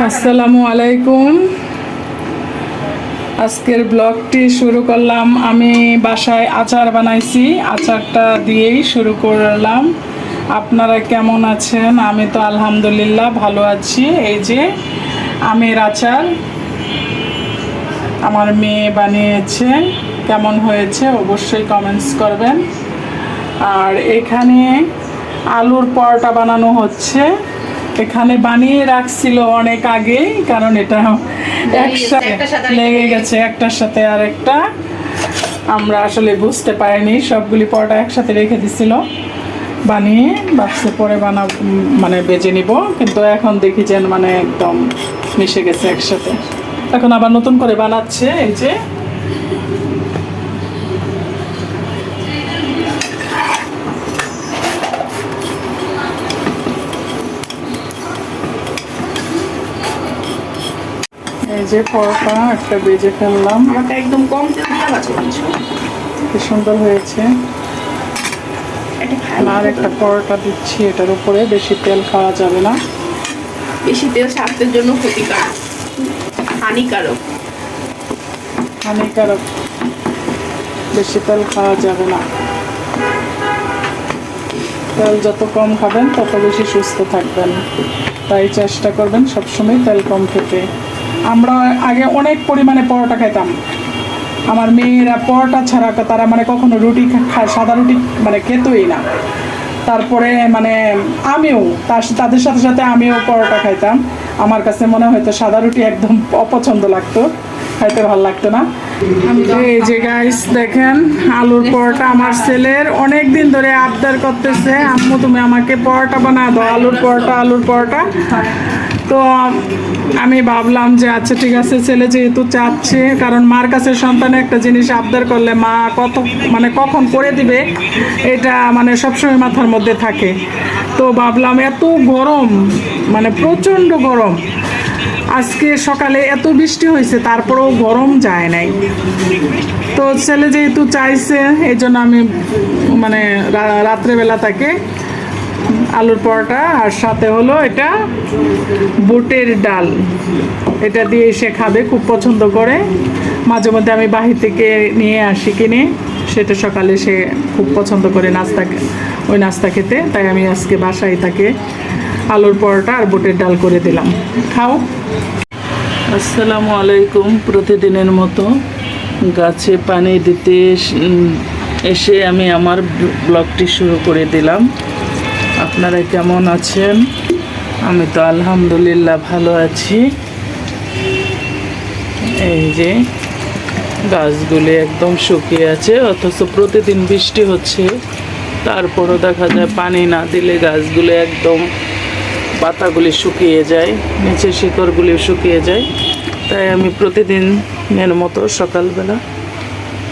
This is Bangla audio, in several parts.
আসসালামু আলাইকুম। আজকের ব্লগটি শুরু করলাম। আমি বাসায় আচার বানাইছি, আচারটা দিয়েই শুরু করলাম। আপনারা কেমন আছেন? আমি তো আলহামদুলিল্লাহ ভালো আছি। এই যে আমের আচার আমার মেয়ে বানিয়েছে, কেমন হয়েছে অবশ্যই কমেন্টস করবেন। আর এখানে আলুর পরোটা বানানো হচ্ছে। এখানে বানিয়ে রাখছিল অনেক আগে, কারণ এটা একসাথে লেগে গেছে একটার সাথে আর একটা। আমরা আসলে বুঝতে পারিনি, সবগুলি পরোটা একসাথে রেখে দিছিল বানিয়ে, বাক্সে পরে মানে বেজে নিব, কিন্তু এখন দেখি যেন মানে একদম মিশে গেছে একসাথে। এখন আবার নতুন করে বানাচ্ছে। এই যে পরোটা একটা বেজে ফেললাম। আমারটা একদম কম তেল দিয়ে ভাজা হয়েছে, কি সুন্দর হয়েছে। আর একটা পরোটা দিচ্ছি এটার উপরে। বেশি তেল খাওয়া যাবে না, বেশি তেল স্বাস্থ্যের জন্য ক্ষতিকারক, হানিকারক। হানিকারক, বেশি তেল খাওয়া যাবে না। তেল যত কম খাবেন তত বেশি সুস্থ থাকবেন, তাই চেষ্টা করবেন সবসময় তেল কম খেতে। আমরা আগে অনেক পরিমাণে পরোটা খাইতাম। আমার মেয়েরা পরোটা ছাড়া তারা মানে কখনো রুটি খায়, সাদা রুটি মানে খেতই না। তারপরে মানে আমিও তাদের সাথে সাথে আমিও পরোটা খাইতাম। আমার কাছে মনে হয়তো সাদা রুটি একদম অপছন্দ লাগতো, খাইতে ভালো লাগতো না। এই যে গাইস দেখেন আলুর পরোটা। আমার ছেলের অনেক দিন ধরে আবদার করতেছে, আম্মু তুমি আমাকে পরোটা বানা দাও, আলুর পরোটা আলুর পরোটা। তো আমি ভাবলাম যে আচ্ছা ঠিক আছে, ছেলে যেহেতু চাচ্ছে, কারণ মার কাছে সন্তানে একটা জিনিস আবদার করলে মা মানে কখন করে দিবে এটা মানে সবসময় মাথার মধ্যে থাকে। তো ভাবলাম এত গরম, মানে প্রচণ্ড গরম, আজকে সকালে এত বৃষ্টি হয়েছে তারপরেও গরম যায় নাই। তো ছেলে যেহেতু চাইছে এই জন্য আমি মানে রাত্রেবেলা তাকে আলুর পরোটা আর সাথে হলো এটা বুটের ডাল, এটা দিয়ে সে খাবে, খুব পছন্দ করে। মাঝে মধ্যে আমি বাহির থেকে নিয়ে আসি কিনে, সেটা সকালে সে খুব পছন্দ করে ওই নাস্তা খেতে। তাই আমি আজকে বাসায় তাকে আলুর পরোটা আর বুটের ডাল করে দিলাম, খাও। আসসালামু আলাইকুম। প্রতিদিনের মতো গাছে পানি দিতে এসে আমি আমার ব্লগটি শুরু করে দিলাম। আপনারা কেমন আছেন? আমি তো আলহামদুলিল্লাহ ভালো আছি। এই যে গাছগুলি একদম শুকিয়ে আছে, অথচ প্রতিদিন বৃষ্টি হচ্ছে, তারপরও দেখা যায় পানি না দিলে গাছগুলো একদম পাতাগুলি শুকিয়ে যায়, নিচের শিকড়গুলি শুকিয়ে যায়। তাই আমি প্রতিদিনের মতো সকালবেলা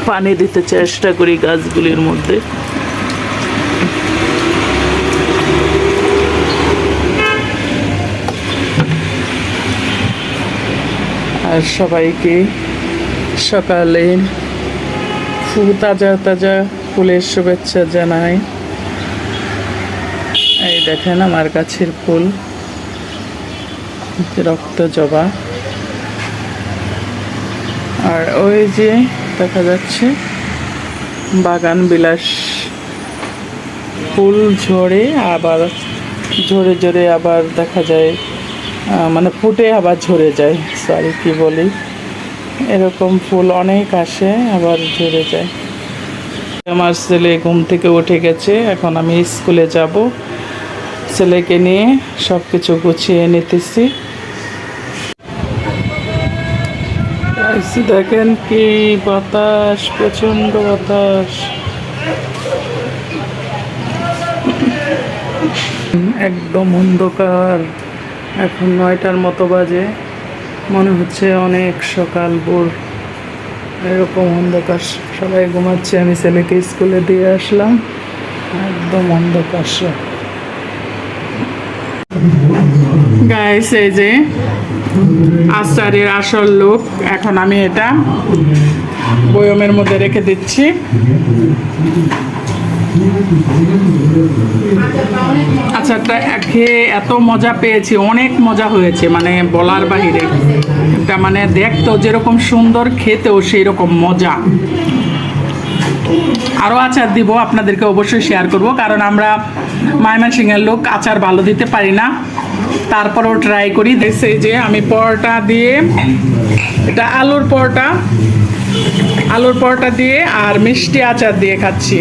পানি দিতে চেষ্টা করি গাছগুলির মধ্যে। আর সবাইকে সকালে তাজা তাজা ফুলের শুভেচ্ছা জানাই। এই দেখেন আমার গাছের ফুল, রক্ত জবা। আর ওই যে দেখা যাচ্ছে বাগান বিলাস ফুল ঝরে আবার ঝরে আবার দেখা যায় মানে ফুটে আবার ঝরে যায়, সরি কি বলি, এরকম ফুল অনেক আসে আবার ঝরে যায়। আমার ছেলে ঘুম থেকে উঠে গেছে, এখন আমি স্কুলে যাব। ছেলেকে নিয়ে সব কিছু গুছিয়ে নিতেছি। দেখেন কি বাতাস, প্রচন্ড বাতাস, একদম অন্ধকার। এখন 9টার মতো বাজে, মনে হচ্ছে অনেক সকাল ভোর, এরকম অন্ধকার। সবাই ঘুমাচ্ছে, আমি ছেলেকে স্কুলে দিয়ে আসলাম, একদম অন্ধকার। গাইস এই যে আচারের আসল লোক, এখন আমি এটা বয়মের মধ্যে রেখে দিচ্ছি। আচারটা খেয়ে এত মজা পেয়েছি, অনেক মজা হয়েছে, মানে বলার বাহিরে। এটা মানে দেখতো যেরকম সুন্দর, খেতেও সেই রকম মজা। আরও আচার দিব, আপনাদেরকে অবশ্যই শেয়ার করব, কারণ আমরা ময়মনসিংহের লোক, আচার ভালো দিতে পারি না, তারপরেও ট্রাই করি। দেখছি যে আমি পরোটা দিয়ে, এটা আলুর পরোটা দিয়ে আর মিষ্টি আচার দিয়ে খাচ্ছি।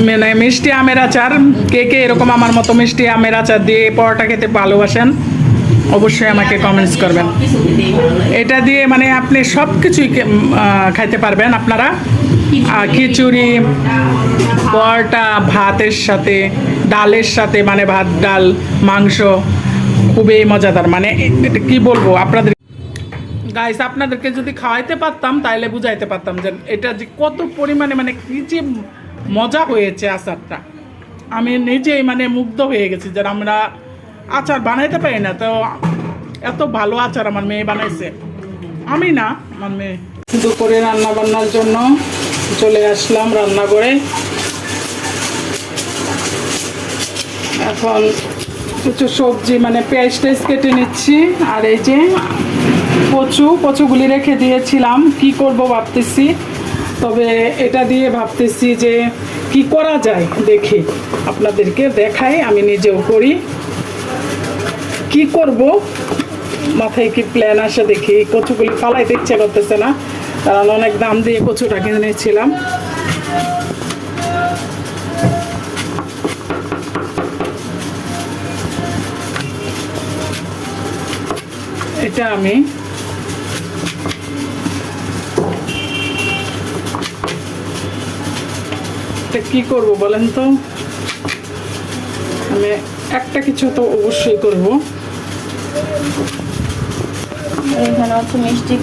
মানে মিষ্টি আমের আচার, কে কে এরকম আমার মতো মিষ্টি আমের আচার দিয়ে পরোটা খেতে ভালোবাসেন অবশ্যই আমাকে কমেন্টস করবেন। এটা দিয়ে মানে আপনি সব কিছুই খাইতে পারবেন আপনারা, খিচুড়ি, পরোটা, ভাতের সাথে, ডালের সাথে, মানে ভাত, ডাল, মাংস, খুবই মজাদার। মানে এটা কি বলবো আপনাদের গাইস, আপনাদেরকে যদি খাওয়াইতে পারতাম তাহলে বুঝাইতে পারতাম যে এটা যে কত পরিমাণে, মানে কি যে মজা হয়েছে আচারটা। আমি নিজেই মানে মুগ্ধ হয়ে গেছি যে আমরা আচার বানাইতে পারি না, তো এত ভালো আচার আমার মেয়ে বানাইছে। আমি না, আমার মেয়ে। দুপুরে রান্না বান্নার জন্য চলে আসলাম রান্নাঘরে। এখন কিছু সবজি, মানে পেঁয়াজ টেজ কেটে নিচ্ছি। আর এই যে কচুগুলি রেখে দিয়েছিলাম, কি করব ভাবতেছি। তবে এটা দিয়ে ভাবতেছি যে কি করা যায়, দেখি আপনাদেরকে দেখাই, আমি নিজেও করি। কি করব মাথায় কি প্ল্যান আসে দেখি। কচুগুলি ফালাইতে ইচ্ছে করতেছে না, কারণ অনেক দাম দিয়ে কচুটা কিনেছিলাম। এটা আমি কি করব বলেন তো? আমি একটা কিছু তো অবশ্যই করব। এখানে হচ্ছে মিষ্টি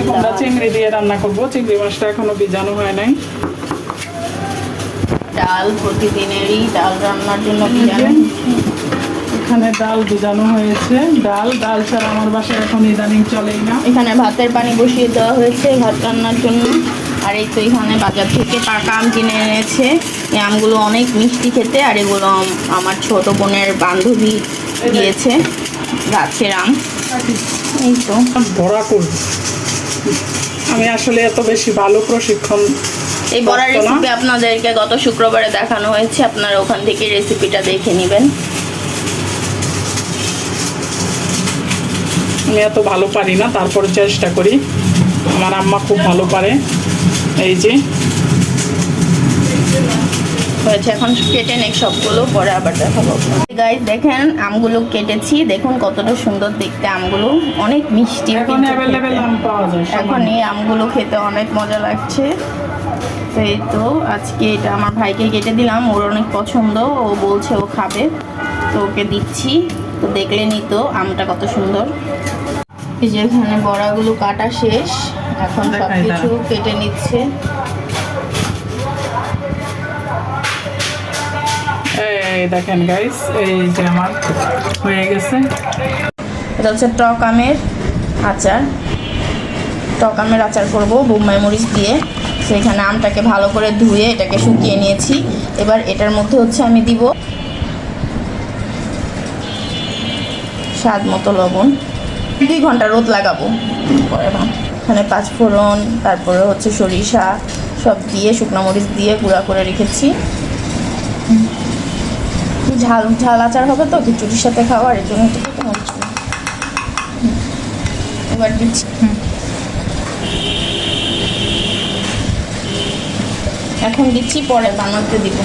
কুমড়া চিংড়ি দিয়ে রান্না করব। চিংড়ি মাছটা এখনো ভিজানো হয় নাই। ডাল, প্রতিদিনেরই ডাল রান্নার জন্য এখানে ডাল ভিজানো হয়েছে। ডাল ছাড়া আমার বাসায় এখন ইদানিং চলেই না। এখানে ভাতের পানি বসিয়ে দেওয়া হয়েছে ভাত রান্নার জন্য। আর এই তো এখানে বাজার থেকে পাকা আম কিনে এনেছে। এই আমগুলো অনেক মিষ্টি খেতে, আর এগুলো আমার ছোট বোনের বান্ধবী দিয়েছে, গাছের আম। এই তো বড়া করব। আমি আসলে এত বেশি ভালো প্রশিক্ষণ, এই বড়ার রেসিপি আপনাদেরকে গত শুক্রবারে দেখানো হয়েছে, আপনারা ওখান থেকে রেসিপিটা দেখে নেবেন। আমি এত ভালো পারি না, তারপরে চেষ্টা করি। আমার আম্মা খুব ভালো পারে। এই যে হয়েছে, এখন কেটে নেই সবগুলো, পরে আবার দেখাবো। গাইস দেখেন আমগুলো কেটেছি, দেখুন কতটা সুন্দর দেখতে আমগুলো, অনেক মিষ্টি। এখন অ্যাভেলেবেল আম পাওয়া যায়, এখন এই আমগুলো খেতে অনেক মজা লাগছে। তো এই তো আজকে এটা আমার ভাইকে কেটে দিলাম, ওর অনেক পছন্দ, ও বলছে ও খাবে, তো ওকে দিচ্ছি। তো দেখলেনই তো আমটা কত সুন্দর। এই যে এখানে বড়াগুলো কাটা শেষ, এখন সব কিছু কেটে নিচ্ছে। এই দেখেন গাইস, এই যে আমার হয়ে গেছে। এটা হচ্ছে টক আমের আচার। টক আমের আচার করবো বোম্বাই মরিচ দিয়ে। সেখানে আমটাকে ভালো করে ধুয়ে এটাকে শুকিয়ে নিয়েছি। এবার এটার মধ্যে হচ্ছে আমি দিব স্বাদ মতো লবণ। 2 ঘন্টা রোদ লাগাবো। পরে এখানে 5 ফোড়ন, তারপরে হচ্ছে সরিষা সব দিয়ে, শুকনো মরিচ দিয়ে গুঁড়া করে রেখেছি। ঝাল আচার হবে তো খিচুড়ির সাথে খাওয়ার, এর জন্য একটু মরিচ। এবার দিচ্ছি, এখন দিচ্ছি, পরে বানাতে দিব।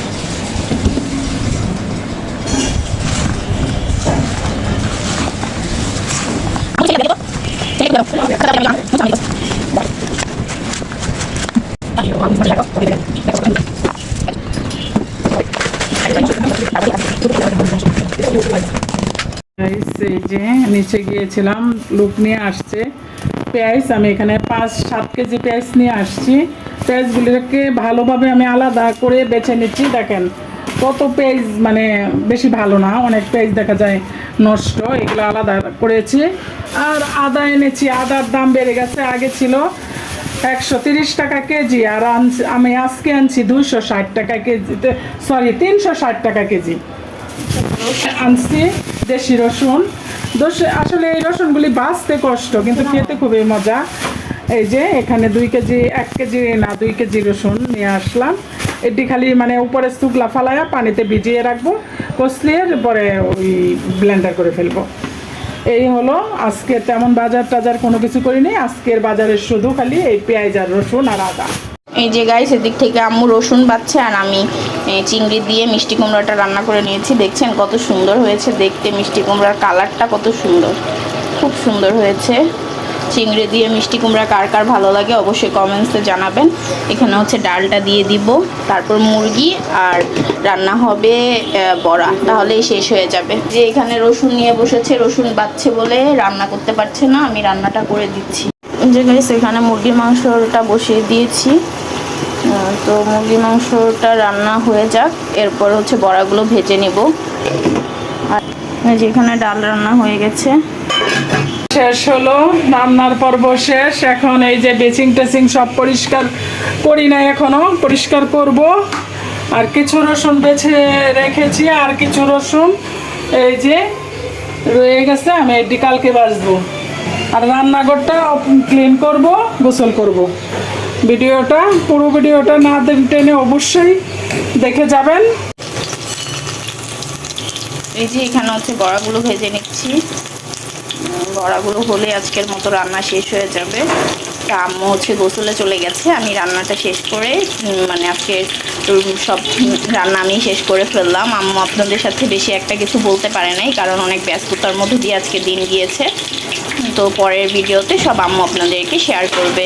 এই যে নিচে গিয়েছিলাম, লোক নিয়ে আসছে পেঁয়াজ। আমি এখানে 5-7 কেজি পেঁয়াজ নিয়ে আসছি। পেঁয়াজগুলোকে ভালোভাবে আমি আলাদা করে বেছে নিচ্ছি। দেখেন কত পেঁয়াজ, মানে বেশি ভালো না, অনেক পেঁয়াজ দেখা যায় নষ্ট, এগুলো আলাদা করেছি। আর আদা এনেছি, আদার দাম বেড়ে গেছে। আগে ছিল 130 টাকা কেজি, আর আমি আজকে আনছি 260 টাকা কেজিতে, সরি 360 টাকা কেজি আনছি দেশি রসুন। আসলে এই রসুনগুলি বাঁচতে কষ্ট কিন্তু খেতে খুবই মজা। এই যে এখানে 2 কেজি, 1 কেজি না 2 কেজি রসুন নিয়ে আসলাম। এটি খালি মানে উপরে শুকলা ফালায়া পানিতে ভিজিয়ে রাখবো, কষলিয়ে পরে ওই ব্লেন্ডার করে ফেলবো। এই হলো আজকে, তেমন বাজার টাজার কোনো কিছু করিনি। আজকের বাজারে শুধু খালি এই পেঁয়াজ আর রসুন আর আদা। এই যে গাইস, এদিক থেকে আম্মু রসুন বাচ্ছে আর আমি চিংড়ি দিয়ে মিষ্টি কুমড়াটা রান্না করে নিয়েছি। দেখছেন কত সুন্দর হয়েছে দেখতে, মিষ্টি কুমড়ার কালারটা কত সুন্দর, খুব সুন্দর হয়েছে। চিংড়ি দিয়ে মিষ্টি কুমড়া কার কার ভালো লাগে অবশ্যই কমেন্টসে জানাবেন। এখানে হচ্ছে ডালটা দিয়ে দিব, তারপর মুরগি আর রান্না হবে বড়া, তাহলেই শেষ হয়ে যাবে। যে এখানে রসুন নিয়ে বসেছে, রসুন বাচ্ছে বলে রান্না করতে পারছে না, আমি রান্নাটা করে দিচ্ছি। যে গাইস, এখানে মুরগির মাংসটা বসিয়ে দিয়েছি। তো মুরগির মাংসটা রান্না হয়ে যাক, এরপর হচ্ছে বড়াগুলো ভেজে নিব। আর যেখানে ডাল রান্না হয়ে গেছে, শেষ হলো রান্নার পর্ব শেষ। এখন এই যে বেচিং টেচিং সব পরিষ্কার করি না, এখনো পরিষ্কার করব। আর কিছু রসুন বেছে রেখেছি, আর কিছু রসুন এই যে রয়ে গেছে, আমি এটি কালকে বাছবো। আর রান্নাঘরটা ক্লিন করব, গোসল করব। ভিডিওটা, পুরো ভিডিওটা না টেনে অবশ্যই দেখে যাবেন। এই যে এখানে হচ্ছে বড়াগুলো ভেজে নিচ্ছি। বড়াগুলো হলে আজকের মতো রান্না শেষ হয়ে যাবে। তা আম্মু হচ্ছে গোসলে চলে গেছে, আমি রান্নাটা শেষ করে মানে আজকে সব রান্না আমি শেষ করে ফেললাম। আম্মু আপনাদের সাথে বেশি একটা কিছু বলতে পারে নাই, কারণ অনেক ব্যস্ততার মধ্যে দিয়ে আজকে দিন গিয়েছে। তো পরের ভিডিওতে সব আম্মু আপনাদেরকে শেয়ার করবে।